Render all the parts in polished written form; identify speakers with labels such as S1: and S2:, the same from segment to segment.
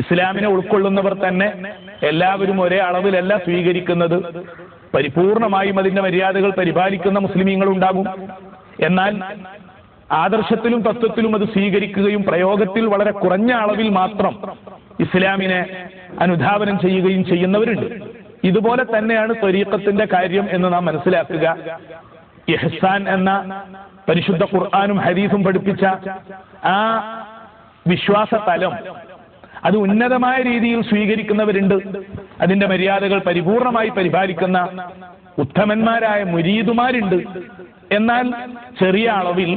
S1: ഇസ്ലാമിനെ ഉൾക്കൊള്ളുന്നവർ തന്നെ എല്ലാവരും ഒരേ അളവിലല്ല സ്വീകരിക്കുന്നത്. പരിപൂർണമായും അതിന്റെ മര്യാദകൾ പരിപാലിക്കുന്ന മുസ്ലിമീങ്ങളുണ്ടാകും. എന്നാൽ ആദർശത്തിലും തത്വത്തിലും അത് സ്വീകരിക്കുകയും പ്രയോഗത്തിൽ വളരെ കുറഞ്ഞ അളവിൽ മാത്രം ഇസ്ലാമിനെ അനുധാവനം ചെയ്യുകയും ചെയ്യുന്നവരുണ്ട്. ഇതുപോലെ തന്നെയാണ് ത്വരീഖത്തിന്റെ കാര്യം എന്ന് നാം മനസ്സിലാക്കുക. ഇഹ്സാൻ എന്ന പരിശുദ്ധ ഖുർആനും ഹദീസും പഠിപ്പിച്ച ആ വിശ്വാസ തലം അത് ഉന്നതമായ രീതിയിൽ സ്വീകരിക്കുന്നവരുണ്ട്. അതിന്റെ മര്യാദകൾ പരിപൂർണമായി പരിപാലിക്കുന്ന ഉത്തമന്മാരായ മുരീദുമാരുണ്ട്. എന്നാൽ ചെറിയ അളവിൽ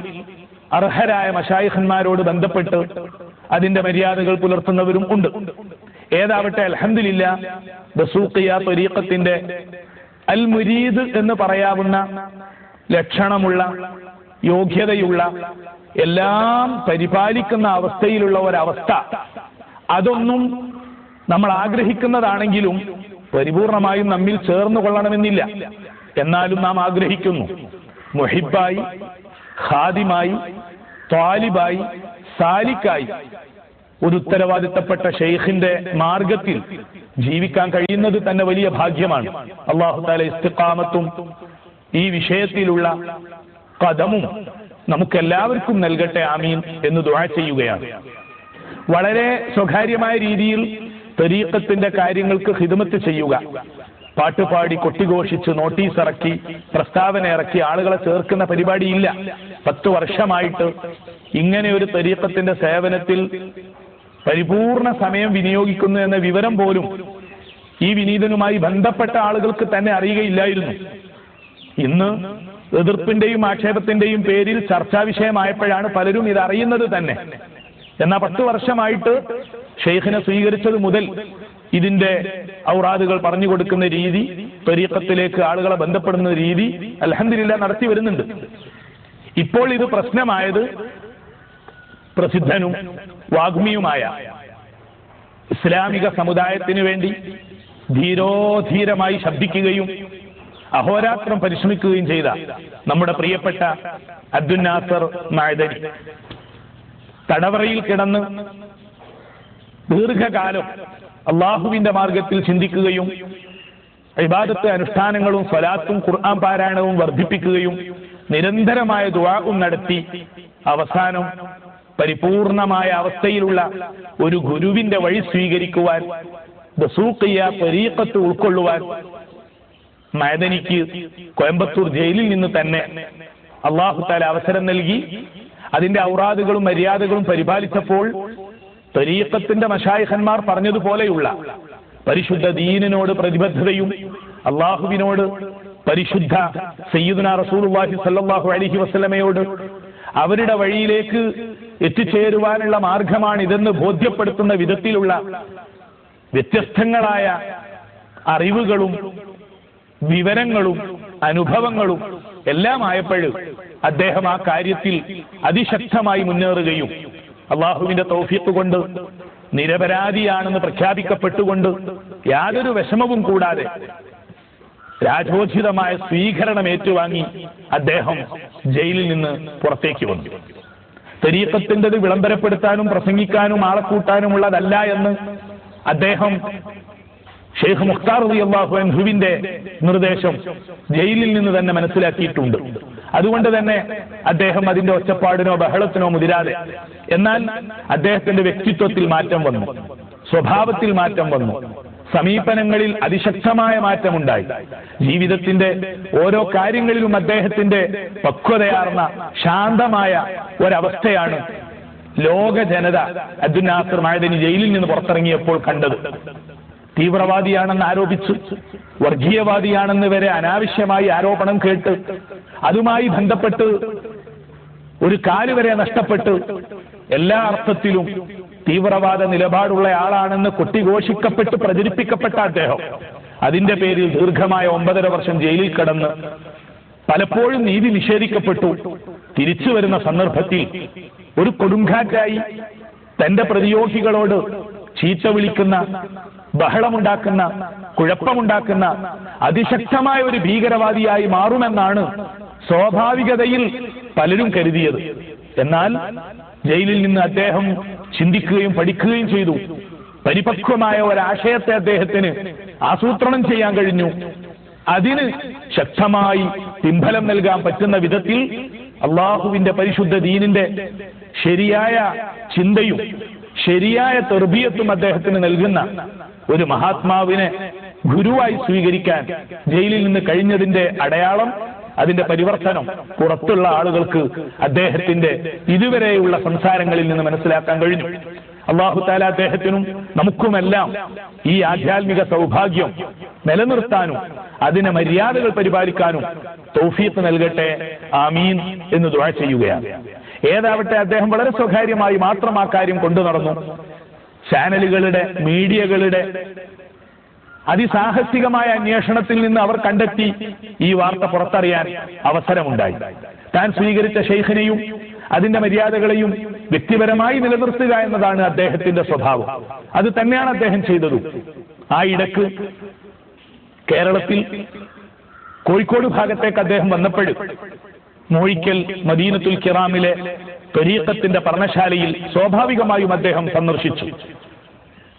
S1: അർഹരായ മശായിഖന്മാരോട് ബന്ധപ്പെട്ട് അതിന്റെ മര്യാദകൾ പുലർത്തുന്നവരും ഉണ്ട്. ഏതാവട്ടെ അൽഹംദുലില്ലാഹ് ദസൂഖിയ ത്വരീഖത്തിന്റെ അൽ മുരീദ് എന്ന് പറയാവുന്ന ലക്ഷണമുള്ള യോഗ്യതയുള്ള എല്ലാം പരിപാലിക്കുന്ന അവസ്ഥയിലുള്ള ഒരവസ്ഥ, അതൊന്നും നമ്മൾ ആഗ്രഹിക്കുന്നതാണെങ്കിലും പരിപൂർണമായും നമ്മിൽ ചേർന്നു കൊള്ളണമെന്നില്ല. എന്നാലും നാം ആഗ്രഹിക്കുന്നു മുഹിബായി, ഖാദിമായി, ത്വാലിബായി, സാലിക്കായി ഒരു ഉത്തരവാദിത്തപ്പെട്ട ഷെയ്ഖിന്റെ മാർഗത്തിൽ ജീവിക്കാൻ കഴിയുന്നത് തന്നെ വലിയ ഭാഗ്യമാണ്. അല്ലാഹു തആല ഇസ്തിഖാമത്തും ഈ വിഷയത്തിലുള്ള ഖദമും നമുക്കെല്ലാവർക്കും നൽകട്ടെ, ആമീൻ എന്ന് ദുആ ചെയ്യുകയാണ്. വളരെ സ്വകാര്യമായ രീതിയിൽ ത്വരീഖത്തിന്റെ കാര്യങ്ങൾക്ക് ഖിദ്മത്ത് ചെയ്യുക, പാട്ടുപാടി കൊട്ടിഘോഷിച്ച് നോട്ടീസ് ഇറക്കി പ്രസ്താവന ഇറക്കി ആളുകളെ ചേർക്കുന്ന പരിപാടിയില്ല. 10 വർഷമായിട്ട് ഇങ്ങനെ ഒരു ത്വരീഖത്തിന്റെ സേവനത്തിൽ പരിപൂർണ സമയം വിനിയോഗിക്കുന്നു എന്ന വിവരം പോലും ഈ വിനീതനുമായി ബന്ധപ്പെട്ട ആളുകൾക്ക് തന്നെ അറിയുകയില്ലായിരുന്നു. ഇന്ന് എതിർപ്പിന്റെയും ആക്ഷേപത്തിന്റെയും പേരിൽ ചർച്ചാ വിഷയമായപ്പോഴാണ് പലരും ഇത് അറിയുന്നത് തന്നെ. എന്നാൽ 10 വർഷമായിട്ട് ഷെയ്ഖിനെ സ്വീകരിച്ചത് മുതൽ ഇതിന്റെ ഔറാദുകൾ പറഞ്ഞു കൊടുക്കുന്ന രീതി, ത്വരീഖത്തിലേക്ക് ആളുകളെ ബന്ധപ്പെടുന്ന രീതി അൽഹംദുലില്ലാഹ് നടത്തി വരുന്നുണ്ട്. ഇപ്പോൾ ഇത് പ്രശ്നമായത് പ്രസിദ്ധനും വാഗ്മിയുമായ ഇസ്ലാമിക സമുദായത്തിനു വേണ്ടി ധീരോധീരമായി ശബ്ദിക്കുകയും അഹോരാത്രം പരിശ്രമിക്കുകയും ചെയ്ത നമ്മുടെ പ്രിയപ്പെട്ട അബ്ദുൽ നാസർ മഅദനി തടവറയിൽ കിടന്ന് ദീർഘകാലം അള്ളാഹുവിന്റെ മാർഗത്തിൽ ചിന്തിക്കുകയും ഇബാദത്ത് അനുഷ്ഠാനങ്ങളും സ്വലാത്തും ഖുർആൻ പാരായണവും വർദ്ധിപ്പിക്കുകയും നിരന്തരമായ ദുആഉം നടത്തി അവസാനം പരിപൂർണമായ അവസ്ഥയിലുള്ള ഒരു ഗുരുവിന്റെ വഴി സ്വീകരിക്കുവാൻ, ദസൂഖിയ ത്വരീഖത്ത് ഉൾക്കൊള്ളുവാൻ മഅദനിക്ക് കോയമ്പത്തൂർ ജയിലിൽ നിന്ന് തന്നെ അല്ലാഹു തആല അവസരം നൽകി. അതിന്റെ ഔറാദുകളും മര്യാദകളും പരിപാലിച്ചപ്പോൾ ത്വരീഖത്തിന്റെ മശായിഖന്മാർ പറഞ്ഞതുപോലെയുള്ള പരിശുദ്ധ ദീനിനോട് പ്രതിബദ്ധതയും അള്ളാഹുവിനോട് പരിശുദ്ധ സയ്യിദുനാ റസൂലുള്ളാഹി സ്വല്ലല്ലാഹു അലൈഹി വസല്ലമയോട് അവരുടെ വഴിയിലേക്ക് എത്തിച്ചേരുവാനുള്ള മാർഗമാണിതെന്ന് ബോധ്യപ്പെടുത്തുന്ന വിധത്തിലുള്ള വ്യത്യസ്തങ്ങളായ അറിവുകളും വിവരങ്ങളും അനുഭവങ്ങളും എല്ലാം ആയപ്പോൾ അദ്ദേഹം ആ കാര്യത്തിൽ അതിശക്തമായി മുന്നേറുകയും അള്ളാഹുവിന്റെ തൗഫീഖ് കൊണ്ട് നിരപരാധിയാണെന്ന് പ്രഖ്യാപിക്കപ്പെട്ടുകൊണ്ട് യാതൊരു വിഷമവും കൂടാതെ രാജോചിതമായ സ്വീകരണം ഏറ്റുവാങ്ങി അദ്ദേഹം ജയിലിൽ നിന്ന് പുറത്തേക്ക് വന്നു. ത്വരീഖത്തിൻ്റെത് വിളംബരപ്പെടുത്താനും പ്രസംഗിക്കാനും ആളെ കൂട്ടാനുമുള്ളതല്ല എന്ന് അദ്ദേഹം ഷെയ്ഖ് മുഖ്താർ റളിയല്ലാഹു അൻഹുവിന്റെ നിർദ്ദേശം ജയിലിൽ നിന്ന് തന്നെ മനസ്സിലാക്കിയിട്ടുണ്ട്. അതുകൊണ്ട് തന്നെ അദ്ദേഹം അതിന്റെ ഒച്ചപ്പാടിനോ ബഹളത്തിനോ മുതിരാതെ, എന്നാൽ അദ്ദേഹത്തിന്റെ വ്യക്തിത്വത്തിൽ മാറ്റം വന്നു, സ്വഭാവത്തിൽ മാറ്റം വന്നു, സമീപനങ്ങളിൽ അതിശക്തമായ മാറ്റമുണ്ടായി. ജീവിതത്തിന്റെ ഓരോ കാര്യങ്ങളിലും അദ്ദേഹത്തിന്റെ പക്വതയാർന്ന ശാന്തമായ ഒരവസ്ഥയാണ് ലോക ജനത അബ്ദുൽ നാസർ മഅദനി ജയിലിൽ നിന്ന് പുറത്തിറങ്ങിയപ്പോൾ കണ്ടത്. തീവ്രവാദിയാണെന്ന് ആരോപിച്ചു, വർഗീയവാദിയാണെന്ന് വരെ അനാവശ്യമായി ആരോപണം കേട്ട് അതുമായി ബന്ധപ്പെട്ട് ഒരു കാലുവരെ നഷ്ടപ്പെട്ട് എല്ലാ അർത്ഥത്തിലും തീവ്രവാദ നിലപാടുള്ള ആളാണെന്ന് കൊട്ടിഘോഷിക്കപ്പെട്ട് പ്രചരിപ്പിക്കപ്പെട്ട അദ്ദേഹം അതിന്റെ പേരിൽ ദീർഘമായ 9.5 വർഷം ജയിലിൽ കിടന്ന് പലപ്പോഴും നീതി നിഷേധിക്കപ്പെട്ടു. തിരിച്ചു വരുന്ന സന്ദർഭത്തിൽ ഒരു കൊടുങ്കാറ്റായി തന്റെ പ്രതിയോഗികളോട് ചീത്ത വിളിക്കുന്ന, ബഹളമുണ്ടാക്കുന്ന, കുഴപ്പമുണ്ടാക്കുന്ന അതിശക്തമായ ഒരു ഭീകരവാദിയായി മാറുമെന്നാണ് സ്വാഭാവികതയിൽ പലരും കരുതിയത്. എന്നാൽ ജയിലിൽ നിന്ന് അദ്ദേഹം ചിന്തിക്കുകയും പഠിക്കുകയും ചെയ്തു. പരിപക്വമായ ഒരാശയത്തെ അദ്ദേഹത്തിന് ആസൂത്രണം ചെയ്യാൻ കഴിഞ്ഞു. അതിന് ശക്തമായി പിൻബലം നൽകാൻ പറ്റുന്ന വിധത്തിൽ അള്ളാഹുവിന്റെ പരിശുദ്ധ ദീനിന്റെ ശരിയായ ചിന്തയും ശരിയായ തർബിയത്തും അദ്ദേഹത്തിന് നൽകുന്ന ഒരു മഹാത്മാവിനെ ഗുരുവായി സ്വീകരിക്കാൻ ജയിലിൽ നിന്ന് കഴിഞ്ഞതിന്റെ അടയാളം, അതിന്റെ പരിവർത്തനം പുറത്തുള്ള ആളുകൾക്ക് അദ്ദേഹത്തിന്റെ ഇതുവരെയുള്ള സംസാരങ്ങളിൽ നിന്ന് മനസ്സിലാക്കാൻ കഴിഞ്ഞു. അല്ലാഹു തആല അദ്ദേഹത്തിനും നമുക്കുമെല്ലാം ഈ ആധ്യാത്മിക സൗഭാഗ്യം നിലനിർത്താനും അതിനെ മര്യാദകൾ പരിപാലിക്കാനും തൗഫീഖ് നൽകട്ടെ, ആമീൻ എന്ന് ദുആ ചെയ്യുകയാണ്. ഏതാവട്ടെ, അദ്ദേഹം വളരെ സ്വകാര്യമായി മാത്രം ആ കാര്യം കൊണ്ടു നടന്നു. ചാനലുകളുടെ, മീഡിയകളുടെ അതിസാഹസികമായ അന്വേഷണത്തിൽ നിന്ന് അവർ കണ്ടെത്തി ഈ വാർത്ത പുറത്തറിയാൻ അവസരമുണ്ടായി. താൻ സ്വീകരിച്ച ശൈഖിനെയും അതിന്റെ മര്യാദകളെയും വ്യക്തിപരമായി നിലനിർത്തുക എന്നതാണ് അദ്ദേഹത്തിന്റെ സ്വഭാവം. അത് തന്നെയാണ് അദ്ദേഹം ചെയ്തതും. ആ ഇടക്ക് കേരളത്തിൽ കോഴിക്കോട് ഭാഗത്തേക്ക് അദ്ദേഹം വന്നപ്പോൾ മോഴിക്കൽ മദീനത്തുൽ കിറാമിലെ ത്വരീഖത്തിന്റെ പഠനശാലയിൽ സ്വാഭാവികമായും അദ്ദേഹം സന്ദർശിച്ചു.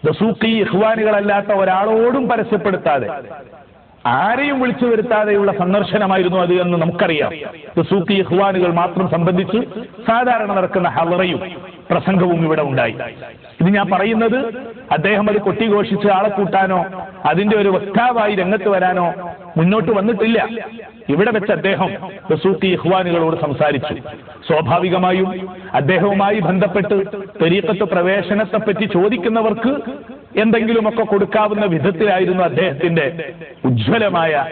S1: ദസൂഖി ഇഖ്വാനികളല്ലാത്ത ഒരാളോടും പരസ്യപ്പെടുത്താതെ, ആരെയും വിളിച്ചു വരുത്താതെയുള്ള സന്ദർശനമായിരുന്നു അത് എന്ന് നമുക്കറിയാം. ദസൂഖി ഇഖ്വാനുകൾ മാത്രം സംബന്ധിച്ച് സാധാരണ നടക്കുന്ന ഹളറയും പ്രസംഗവും ഇവിടെ ഉണ്ടായി. ഇത് ഞാൻ പറയുന്നത് അദ്ദേഹം അത് കൊട്ടിഘോഷിച്ച് ആളെ കൂട്ടാനോ അതിന്റെ ഒരു വക്താവായി രംഗത്ത് വരാനോ മുന്നോട്ട് വന്നിട്ടില്ല. ഇവിടെ വെച്ച് അദ്ദേഹം ദസൂഖി ഇഖ്വാനുകളോട് സംസാരിച്ചു. സ്വാഭാവികമായും അദ്ദേഹവുമായി ബന്ധപ്പെട്ട് ത്വരീഖത്ത് പ്രവേശനത്തെപ്പറ്റി ചോദിക്കുന്നവർക്ക് എന്തെങ്കിലുമൊക്കെ കൊടുക്കാവുന്ന വിധത്തിലായിരുന്നു അദ്ദേഹത്തിന്റെ ഉജ്ജ്വലമായ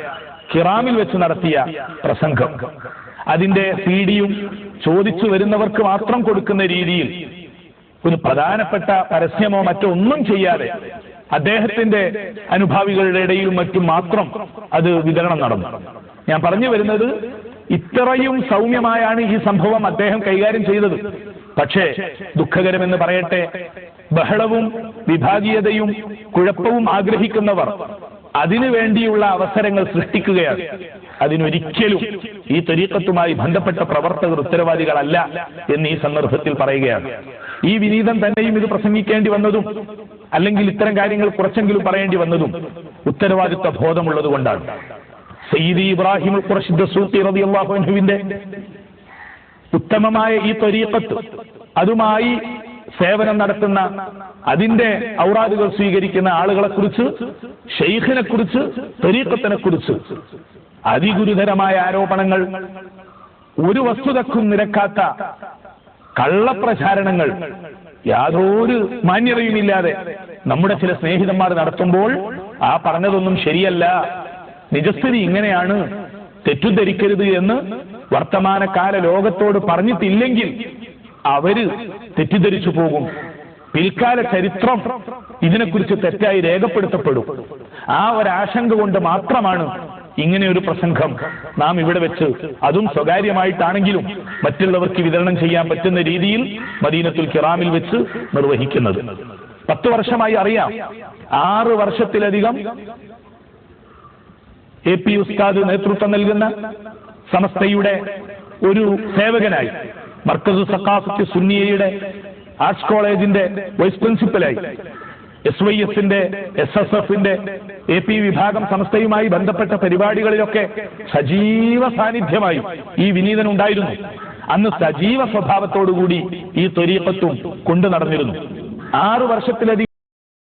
S1: കിറാമിൽ വെച്ച് നടത്തിയ പ്രസംഗം. അതിന്റെ സീഡിയും ചോദിച്ചു വരുന്നവർക്ക് മാത്രം കൊടുക്കുന്ന രീതിയിൽ ഒരു പ്രധാനപ്പെട്ട പരസ്യമോ മറ്റോ ഒന്നും ചെയ്യാതെ അദ്ദേഹത്തിന്റെ അനുഭാവികളുടെ ഇടയിലും മറ്റും മാത്രം അത് വിതരണം നടന്നു. ഞാൻ പറഞ്ഞു വരുന്നത്, ഇത്രയും സൗമ്യമായാണ് ഈ സംഭവം അദ്ദേഹം കൈകാര്യം ചെയ്തത്. പക്ഷേ ദുഃഖകരമെന്ന് പറയട്ടെ, ബഹളവും വിഭാഗീയതയും കുഴപ്പവും ആഗ്രഹിക്കുന്നവർ അതിനു വേണ്ടിയുള്ള അവസരങ്ങൾ സൃഷ്ടിക്കുകയാണ്. അതിനൊരിക്കലും ഈ ത്വരീഖത്തുമായി ബന്ധപ്പെട്ട പ്രവർത്തകർ ഉത്തരവാദികളല്ല എന്ന് ഈ സന്ദർഭത്തിൽ പറയുകയാണ്. ഈ വിനീതം തന്നെയും ഇത് പ്രസംഗിക്കേണ്ടി വന്നതും അല്ലെങ്കിൽ ഇത്തരം കാര്യങ്ങൾ കുറച്ചെങ്കിലും പറയേണ്ടി വന്നതും ഉത്തരവാദിത്വ ബോധമുള്ളത് കൊണ്ടാണ്. സയ്യിദി ഇബ്രാഹിം ഖുറശി ദസൂഖി റളിയല്ലാഹു അൻഹുവിന്റെ ഉത്തമമായ ഈ ത്വരീഖത്ത്, അതുമായി സേവനം നടത്തുന്ന, അതിന്റെ ഔറാദുകൾ സ്വീകരിക്കുന്ന ആളുകളെ കുറിച്ച്, ഷെയ്ഖിനെ കുറിച്ച്, ത്വരീഖത്തിനെ കുറിച്ച് അതിഗുരുതരമായ ആരോപണങ്ങൾ, ഒരു വസ്തുതക്കും നിരക്കാത്ത കള്ളപ്രചാരണങ്ങൾ യാതൊരു മാന്യതയുമില്ലാതെ നമ്മുടെ ചില സ്നേഹിതന്മാർ നടത്തുമ്പോൾ ആ പറഞ്ഞതൊന്നും ശരിയല്ല, നിജസ്ഥിതി ഇങ്ങനെയാണ്, തെറ്റിദ്ധരിക്കരുത് എന്ന് വർത്തമാനകാല ലോകത്തോട് പറഞ്ഞിട്ടില്ലെങ്കിൽ അവര് തെറ്റിദ്ധരിച്ചു പോകും. പിൽക്കാല ചരിത്രം ഇതിനെക്കുറിച്ച് തെറ്റായി രേഖപ്പെടുത്തപ്പെടും. ആ ഒരാശങ്ക കൊണ്ട് മാത്രമാണ് ഇങ്ങനെ ഒരു പ്രസംഗം നാം ഇവിടെ വെച്ച്, അതും സ്വകാര്യമായിട്ടാണെങ്കിലും മറ്റുള്ളവർക്ക് വിതരണം ചെയ്യാൻ പറ്റുന്ന രീതിയിൽ മദീനത്തുൽ കിറാമിൽ വെച്ച് നിർവഹിക്കുന്നത്. 10 വർഷമായി അറിയാം. 6 വർഷത്തിലധികം AP ഉസ്താദ് നേതൃത്വം നൽകുന്ന സമസ്തയുടെ ഒരു സേവകനായി, മർക്കസു സഖാഫത്ത് സുന്നിയയുടെ ആർട്സ് കോളേജിന്റെ വൈസ് പ്രിൻസിപ്പലായി, SYSന്റെ SSFന്റെ AP വിഭാഗം സമസ്തയുമായി ബന്ധപ്പെട്ട പരിപാടികളിലൊക്കെ സജീവ സാന്നിധ്യമായി ഈ വിനീതൻ ഉണ്ടായിരുന്നു. അന്ന് സജീവ സ്വഭാവത്തോടുകൂടി ഈ ത്വരീഖത്തും കൊണ്ടു നടന്നിരുന്നു. 6 വർഷത്തിലധികം